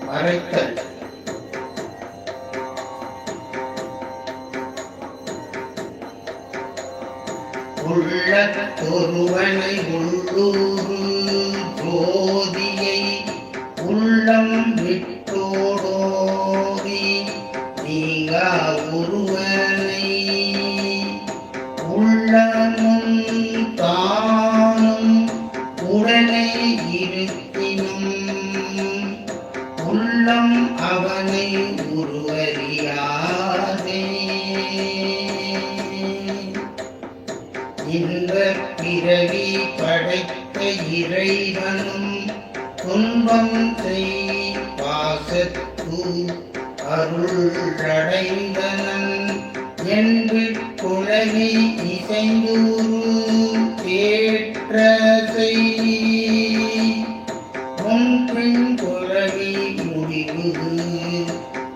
மறைத்தல். உள்ளத்தொருவனை உள்ளூரு ஜோதியை உள்ளம் விட்டோடோடி நீங்கா ஒருவனை உள்ளமும் தானும் உடனே இருப்பினும் உள்ளம் அவனை உருவறியாதே. இந்த பிறவி படைத்த இறைவனும் துன்பம் செய் பாசத்து அருளடைந்தனன் என்று குழவி இசைந்தூரு தேற்றசை முன்பின் குழவி முடிவு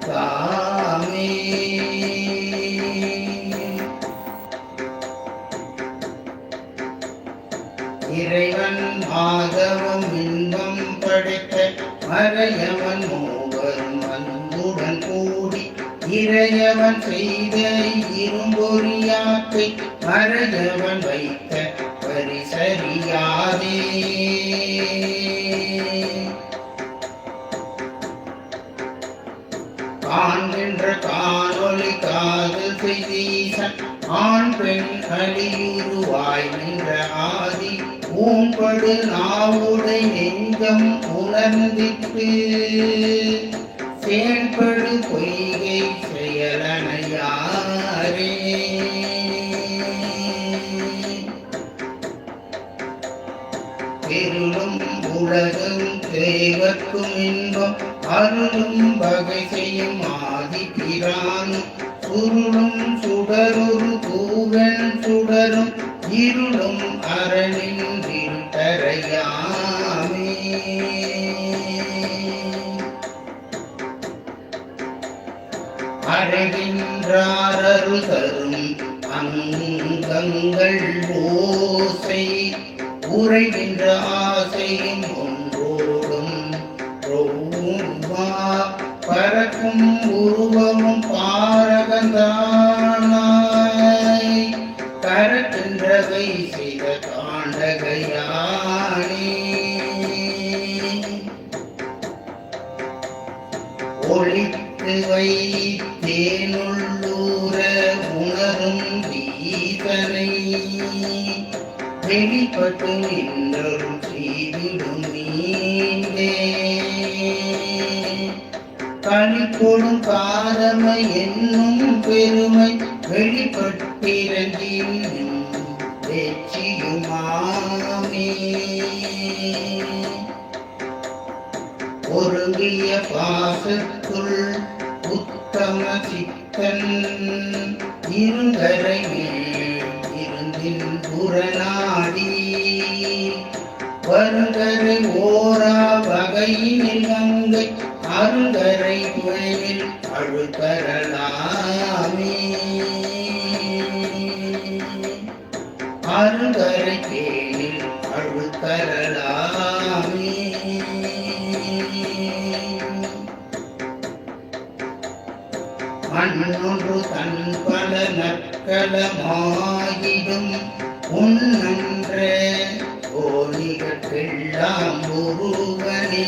தாமே. இறைவன் மாதவம் இன்பம் படைத்த மறையவன் மூவரும் அன்புடன் கூடி இறையவன் செய்த இரும்பொறியாக்கை மறையவன் வைத்த பரிசறியாதே. காண்கின்ற காணொலி காதல் செய்தீசன் ஆண் பெண் அழியுருவாய் நின்ற ஆதி ஊம்படு நாவுடை நெஞ்சம் உணர்ந்திட்டு செயல்படு பொய்கை செயலனையாரே. பெருளும் உலகம் தேவர்க்கும் இன்பம் அருளும் வகை செய்யும் ஆதி பிரானும் சுருளும் சுடரொரு பூவன் சுடரும் இருளும் அரணின் இருட்டறையாமே. அறைகின்றார் அருள் தரும் அங்கங்கள் ஓசை உரைகின்ற ஆசையும் ஒன்றோடும் பறக்கும் உருவமும் பாரகந்தானாய் கரக்கின்றவை செய்த காண்டகையானே. ஒளித்து வைத்தேனுள்ளூர உணரும் ஈசனை வெளிப்பட்டு நின்றரும் செய்திடும் நீண்டே. கனிக்கொடும் காரமை என்னும் பெருமை வெளிப்பட்டிரஞ்சியும் வெற்றியுமாமே. ஒருங்கிய பாசத்துள் உத்தம சித்தன் இருங்கரை இருந்தின் புறநாடி வருங்கரை ஓரா வகையினில் கங்கை அருங்கரை மேலில் அழுகரலாமே. அருங்கரை மேலில் அழுகரலாமே. மண்ணொன்று தன் பல நற்களமாயிடும் உன்னன்ற கோணிகெல்லாம் ஒருவனே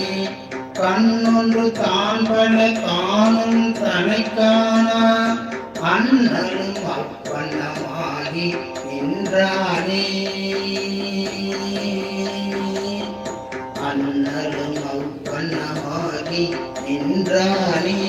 கண்ணொன்று தான் பல காணும் தனை காணா அண்ணலும் அப்பண்ணமாகி நின்றானே. அண்ணலும் அப்பண்ணமாகி நின்றானே.